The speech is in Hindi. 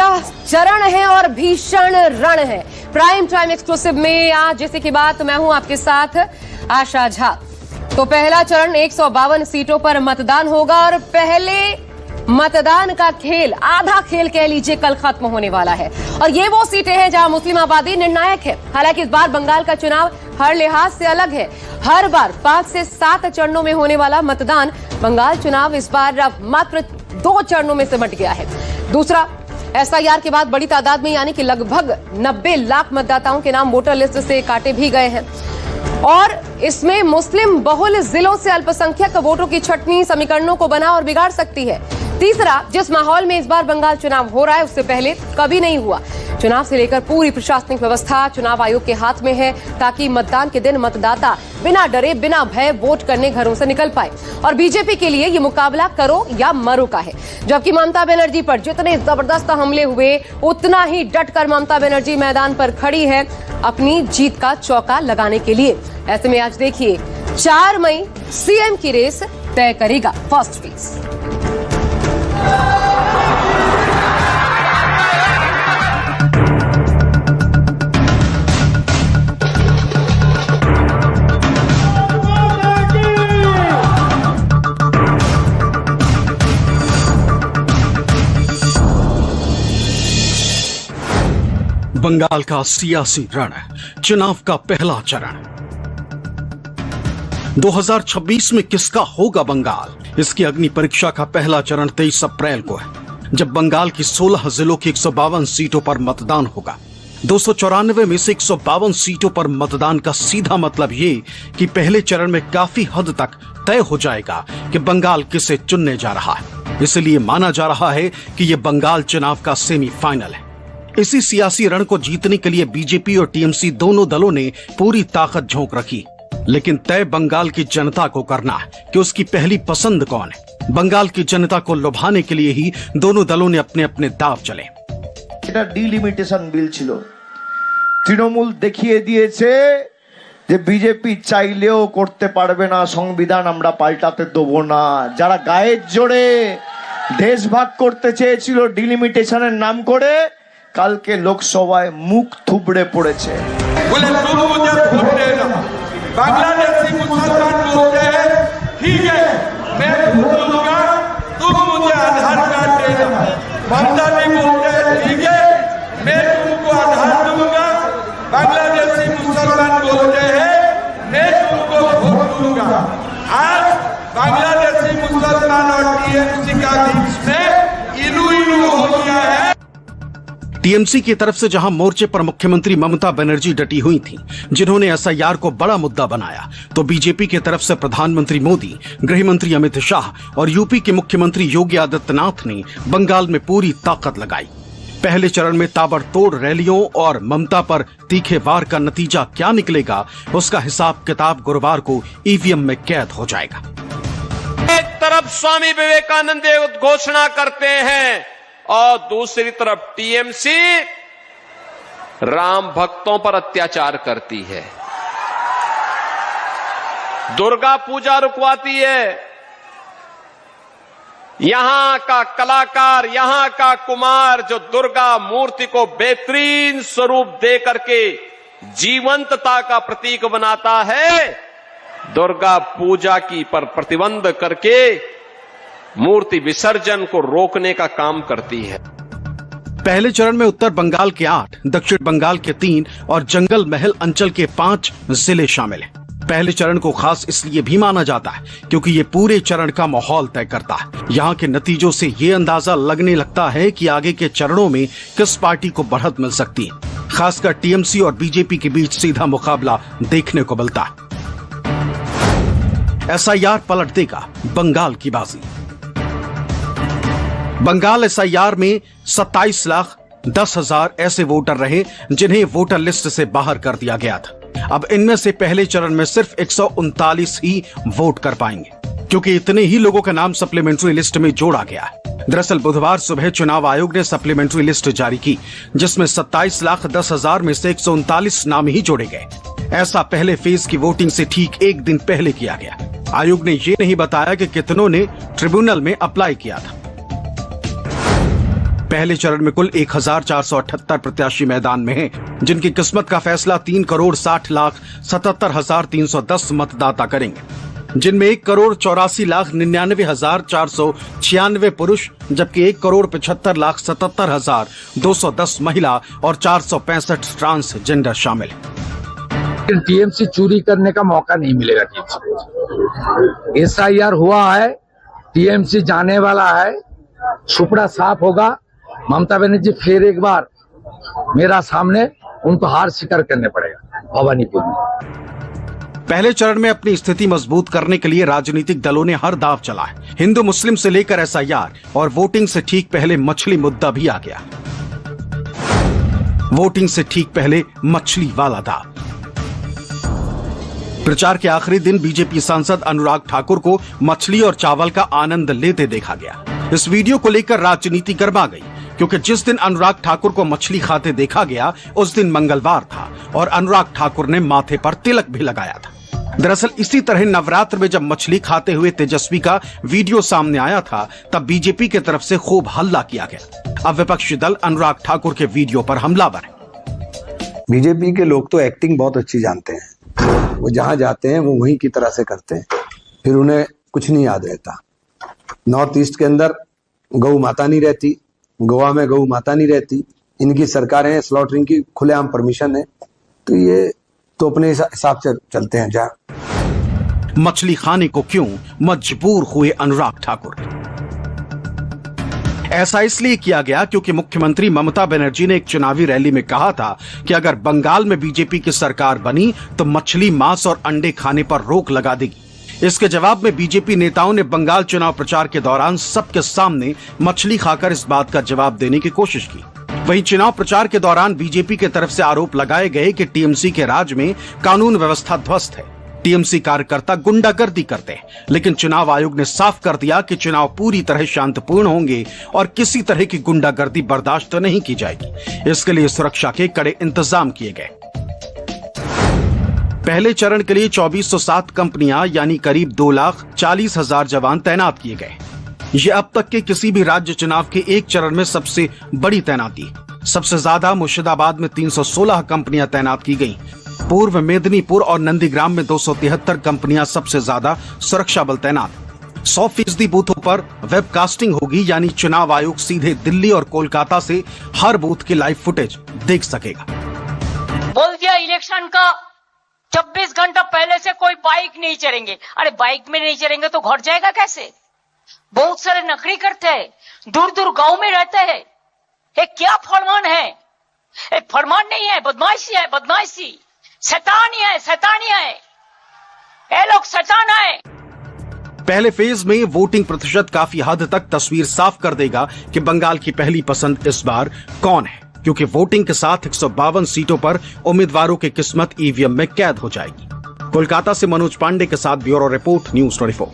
पहला चरण है और भीषण रण है। प्राइम टाइम एक्सक्लूसिव में आज जैसे की बात, मैं हूं आपके साथ आशा झा। तो पहला चरण 152 सीटों पर मतदान होगा और पहले मतदान का खेल, आधा खेल कह लीजिए, कल खत्म होने वाला है। और ये वो सीटें हैं जहां मुस्लिम आबादी निर्णायक है। हालांकि इस बार बंगाल का चुनाव हर लिहाज से अलग है। हर बार 5 से 7 चरणों में होने वाला मतदान, बंगाल चुनाव इस बार मात्र 2 चरणों में सिमट गया है। दूसरा, एसआईआर के बाद बड़ी तादाद में यानी कि लगभग 90 लाख मतदाताओं के नाम वोटर लिस्ट से काटे भी गए हैं और इसमें मुस्लिम बहुल जिलों से अल्पसंख्यक वोटों की छटनी समीकरणों को बना और बिगाड़ सकती है। तीसरा, जिस माहौल में इस बार बंगाल चुनाव हो रहा है उससे पहले कभी नहीं हुआ। चुनाव से लेकर पूरी प्रशासनिक व्यवस्था चुनाव आयोग के हाथ में है ताकि मतदान के दिन मतदाता बिना डरे, बिना भय वोट करने घरों से निकल पाए। और बीजेपी के लिए ये मुकाबला करो या मरो का है। जबकि ममता बनर्जी पर जितने जबरदस्त हमले हुए, उतना ही डटकर ममता बनर्जी मैदान पर खड़ी है अपनी जीत का चौका लगाने के लिए। ऐसे में आज देखिए 4 मई सीएम की रेस तय करेगा फर्स्ट फेज। बंगाल का सियासी रण, चुनाव का पहला चरण। 2026 में किसका होगा बंगाल? इसकी अग्नि परीक्षा का पहला चरण 23 अप्रैल को है, जब बंगाल की 16 जिलों की 152 सीटों पर मतदान होगा। 294 में से 152 सीटों पर मतदान का सीधा मतलब ये कि पहले चरण में काफी हद तक तय हो जाएगा कि बंगाल किसे चुनने जा रहा है। इसलिए माना जा रहा है कि यह बंगाल चुनाव का सेमीफाइनल है। इसी सियासी रण को जीतने के लिए बीजेपी और टीएमसी दोनों दलों ने पूरी ताकत झोंक रखी, लेकिन तय बंगाल की जनता को करना है कि उसकी पहली पसंद कौन है। बंगाल की जनता को लुभाने के लिए ही दोनों दलों ने अपने अपने दाव चले। এটা ডিলিমিটেশন বিল ছিল। তৃণমূল দেখিয়ে দিয়েছে যে বিজেপি চাইলেও করতে পারবে না, সংবিধান আমরা পাল্টাতে দেব না। যারা গায়ের জোরে দেশ ভাগ করতে চেয়েছিল ডিলিমিটেশনের নাম করে, কালকে লোকসভায় মুখ থুবড়ে পড়েছে। बोले तुम मुझे वोट देना, बांग्लादेशी मुसलमान बोलते हैं ठीक है मैं वोट दूंगा, तुम मुझे आधार कार्ड देना। ममता जी बोलते हैं ठीक है मैं तुमको आधार दूंगा, बांग्लादेशी मुसलमान बोलते हैं मैं तुमको वोट दूंगा। आज बांग्लादेशी मुसलमान और टीएमसी का बीच में इलू इलू हो गया है। टीएमसी की तरफ से जहां मोर्चे पर मुख्यमंत्री ममता बनर्जी डटी हुई थी, जिन्होंने एसआईआर को बड़ा मुद्दा बनाया, तो बीजेपी की तरफ से प्रधानमंत्री मोदी, गृह मंत्री अमित शाह और यूपी के मुख्यमंत्री योगी आदित्यनाथ ने बंगाल में पूरी ताकत लगाई। पहले चरण में ताबड़तोड़ रैलियों और ममता पर तीखे वार का नतीजा क्या निकलेगा, उसका हिसाब किताब गुरुवार को ईवीएम में कैद हो जाएगा। एक तरफ स्वामी विवेकानंद घोषणा करते हैं और दूसरी तरफ टीएमसी राम भक्तों पर अत्याचार करती है, दुर्गा पूजा रुकवाती है। यहां का कलाकार, यहां का कुमार जो दुर्गा मूर्ति को बेहतरीन स्वरूप दे करके जीवंतता का प्रतीक बनाता है, दुर्गा पूजा की पर प्रतिबंध करके मूर्ति विसर्जन को रोकने का काम करती है। पहले चरण में उत्तर बंगाल के 8, दक्षिण बंगाल के 3 और जंगल महल अंचल के 5 जिले शामिल हैं। पहले चरण को खास इसलिए भी माना जाता है क्योंकि ये पूरे चरण का माहौल तय करता है। यहाँ के नतीजों से ये अंदाजा लगने लगता है कि आगे के चरणों में किस पार्टी को बढ़त मिल सकती है। खासकर टीएमसी और बीजेपी के बीच सीधा मुकाबला देखने को मिलता है। एसआईआर पलट देगा बंगाल की बाजी। बंगाल एसआईआर में 27,10,000 ऐसे वोटर रहे जिन्हें वोटर लिस्ट से बाहर कर दिया गया था। अब इनमें से पहले चरण में सिर्फ 139 ही वोट कर पाएंगे, क्योंकि इतने ही लोगों का नाम सप्लीमेंट्री लिस्ट में जोड़ा गया है। दरअसल बुधवार सुबह चुनाव आयोग ने सप्लीमेंट्री लिस्ट जारी की, जिसमें 27,10,000 में से 139 नाम ही जोड़े गए। ऐसा पहले फेज की वोटिंग से ठीक एक दिन पहले किया गया। आयोग ने ये नहीं बताया कि कितनों ने ट्रिब्यूनल में अप्लाई किया था। पहले चरण में कुल 1478 प्रत्याशी मैदान में हैं, जिनकी किस्मत का फैसला 3,60,77,310 मतदाता करेंगे, जिनमें 1,84,99,496 पुरुष जबकि 1,75,77,210 महिला और 465 ट्रांसजेंडर शामिल हैं। टीएमसी चोरी करने का मौका नहीं मिलेगा। टीएमसी SIR हुआ है, टीएमसी जाने वाला है, सुपड़ा साफ होगा। ममता बनर्जी फिर एक बार मेरा सामने उनको हार स्वीकार करने पड़ेगा भवानीपुर में। पहले चरण में अपनी स्थिति मजबूत करने के लिए राजनीतिक दलों ने हर दांव चला है। हिंदू मुस्लिम से लेकर SIR और वोटिंग से ठीक पहले मछली मुद्दा भी आ गया। वोटिंग से ठीक पहले मछली वाला दांव। प्रचार के आखिरी दिन बीजेपी सांसद अनुराग ठाकुर को मछली और चावल का आनंद लेते देखा गया। इस वीडियो को लेकर राजनीति गर्मा गई, क्योंकि जिस दिन अनुराग ठाकुर को मछली खाते देखा गया उस दिन मंगलवार था और अनुराग ठाकुर ने माथे पर तिलक भी लगाया था। दरअसल इसी तरह नवरात्र में जब मछली खाते हुए तेजस्वी का वीडियो सामने आया था, तब बीजेपी की तरफ से खूब हल्ला किया गया। अब विपक्षी दल अनुराग ठाकुर के वीडियो पर हमलावर है। बीजेपी के लोग तो एक्टिंग बहुत अच्छी जानते हैं। वो जहां जाते हैं वो वहीं की तरह से करते हैं, फिर उन्हें कुछ नहीं याद रहता। नॉर्थ ईस्ट के अंदर गौ माता नहीं रहती, गोवा में गौ माता नहीं रहती, इनकी सरकारें स्लॉटरिंग की खुलेआम परमिशन है, तो ये तो अपने हिसाब से चलते हैं। जहाँ मछली खाने को क्यों मजबूर हुए अनुराग ठाकुर? ऐसा इसलिए किया गया क्योंकि मुख्यमंत्री ममता बनर्जी ने एक चुनावी रैली में कहा था कि अगर बंगाल में बीजेपी की सरकार बनी तो मछली, मांस और अंडे खाने पर रोक लगा देगी। इसके जवाब में बीजेपी नेताओं ने बंगाल चुनाव प्रचार के दौरान सबके सामने मछली खाकर इस बात का जवाब देने की कोशिश की। वहीं चुनाव प्रचार के दौरान बीजेपी की तरफ से आरोप लगाए गए कि टीएमसी के राज में कानून व्यवस्था ध्वस्त है, टीएमसी कार्यकर्ता गुंडागर्दी करते हैं। लेकिन चुनाव आयोग ने साफ कर दिया कि चुनाव पूरी तरह शांतिपूर्ण होंगे और किसी तरह की गुंडागर्दी बर्दाश्त नहीं की जाएगी। इसके लिए सुरक्षा के कड़े इंतजाम किए गए। पहले चरण के लिए 2407 कंपनियां यानी करीब 2,40,000 जवान तैनात किए गए। ये अब तक के किसी भी राज्य चुनाव के एक चरण में सबसे बड़ी तैनाती। सबसे ज्यादा मुर्शिदाबाद में 316 कंपनियां तैनात की गईं। पूर्व मेदिनीपुर और नंदीग्राम में 273 कंपनियां सबसे ज्यादा सुरक्षा बल तैनात। 100% बूथों पर वेबकास्टिंग होगी, यानी चुनाव आयोग सीधे दिल्ली और कोलकाता से हर बूथ की लाइव फुटेज देख सकेगा। बोल दिया इलेक्शन का 24 घंटा पहले से कोई बाइक नहीं चलेंगे। अरे बाइक में नहीं चलेंगे तो घर जाएगा कैसे? बहुत सारे नकरी करते हैं, दूर दूर गांव में रहते हैं। ये क्या फरमान है? एक फरमान नहीं है, बदमाशी है, बदमाशी। शैतानी है, शैतानी है, ये लोग शैतान है। पहले फेज में वोटिंग प्रतिशत काफी हद तक तस्वीर साफ कर देगा कि बंगाल की पहली पसंद इस बार कौन है, क्योंकि वोटिंग के साथ 152 सीटों पर उम्मीदवारों की किस्मत ईवीएम में कैद हो जाएगी। कोलकाता से मनोज पांडे के साथ ब्यूरो रिपोर्ट, न्यूज़ 24।